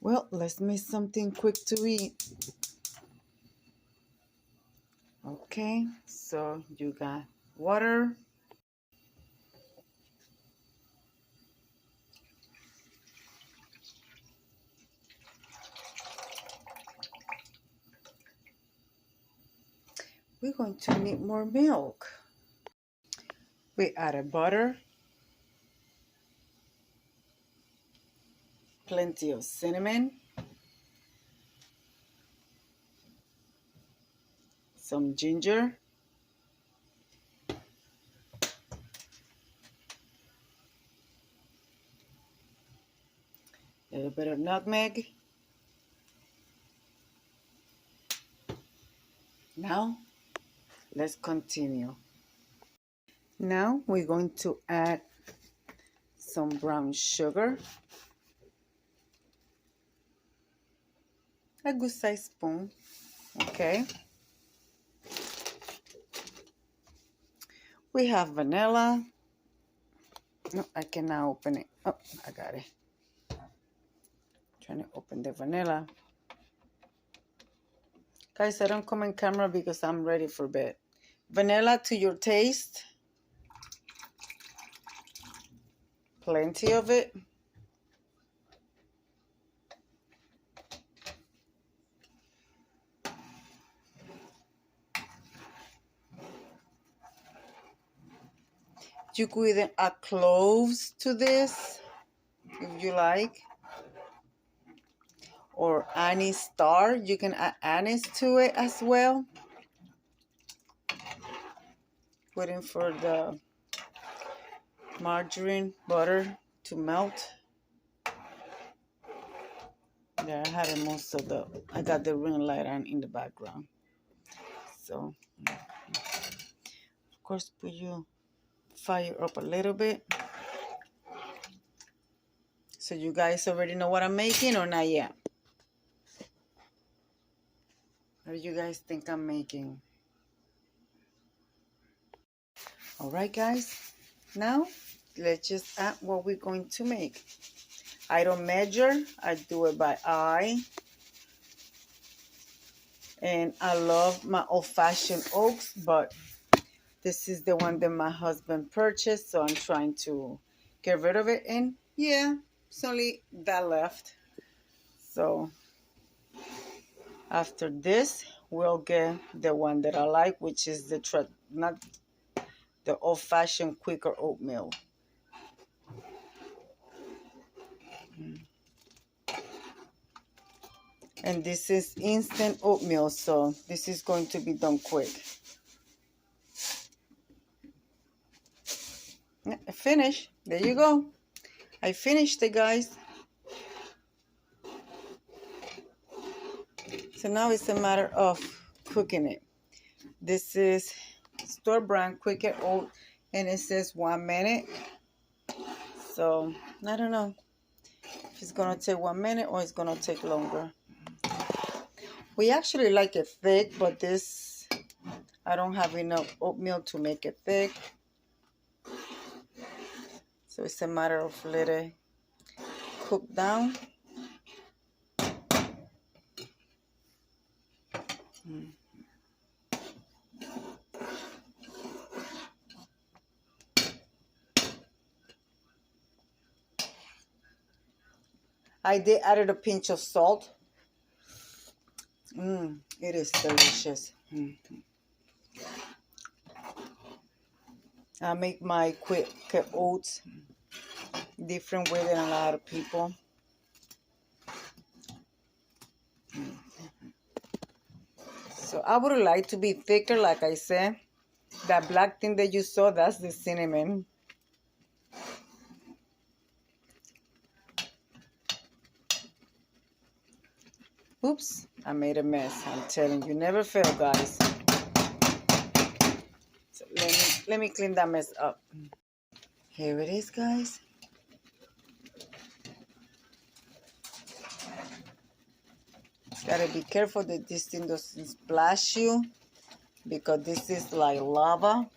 Well, let's make something quick to eat. Okay, so you got water. We're going to need more milk. We added butter, plenty of cinnamon, some ginger, a little bit of nutmeg. Now, let's continue. Now we're going to add some brown sugar, a good size spoon, okay. We have vanilla. No, I cannot open it. Oh, I got it. Trying to open the vanilla. Guys, I don't come in camera because I'm ready for bed. Vanilla to your taste. Plenty of it. You could even add cloves to this if you like. Or anise star. You can add anise to it as well. Waiting for the margarine butter to melt. There, I have most of the, I got the ring light on in the background. So, of course, put your fire up a little bit. So you guys already know what I'm making or not yet? What do you guys think I'm making? All right, guys. Now, let's just add what we're going to make. I don't measure. I do it by eye. And I love my old-fashioned oats, but this is the one that my husband purchased, so I'm trying to get rid of it. And yeah, it's only that left. So after this, we'll get the one that I like, which is not the old-fashioned quicker oatmeal. And this is instant oatmeal, so this is going to be done quick. I finished. There you go. I finished it, guys. So now it's a matter of cooking it. This is store brand Quicker Oat, and it says 1 minute. So I don't know if it's gonna take 1 minute or it's gonna take longer. We actually like it thick, but this, I don't have enough oatmeal to make it thick. So it's a matter of let it cook down. I did add a pinch of salt. It is delicious. I make my quick oats different way than a lot of people. So I would like to be thicker, like I said. That black thing that you saw, that's the cinnamon. Oops, I made a mess. I'm telling you, never fail, guys. So let me clean that mess up. Here it is, guys. Gotta be careful that this thing doesn't splash you, because this is like lava.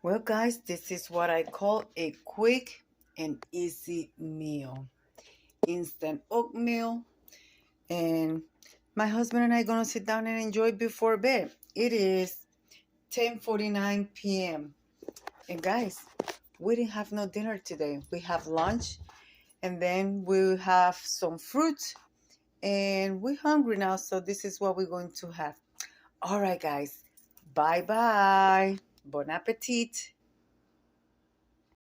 Well, guys, this is what I call a quick an easy meal. Instant oatmeal. And my husband and I are going to sit down and enjoy it before bed. It is 10:49 p.m. And guys, we didn't have no dinner today. We have lunch, and then we'll have some fruit, and we're hungry now, so this is what we're going to have. All right, guys. Bye-bye. Bon appetit.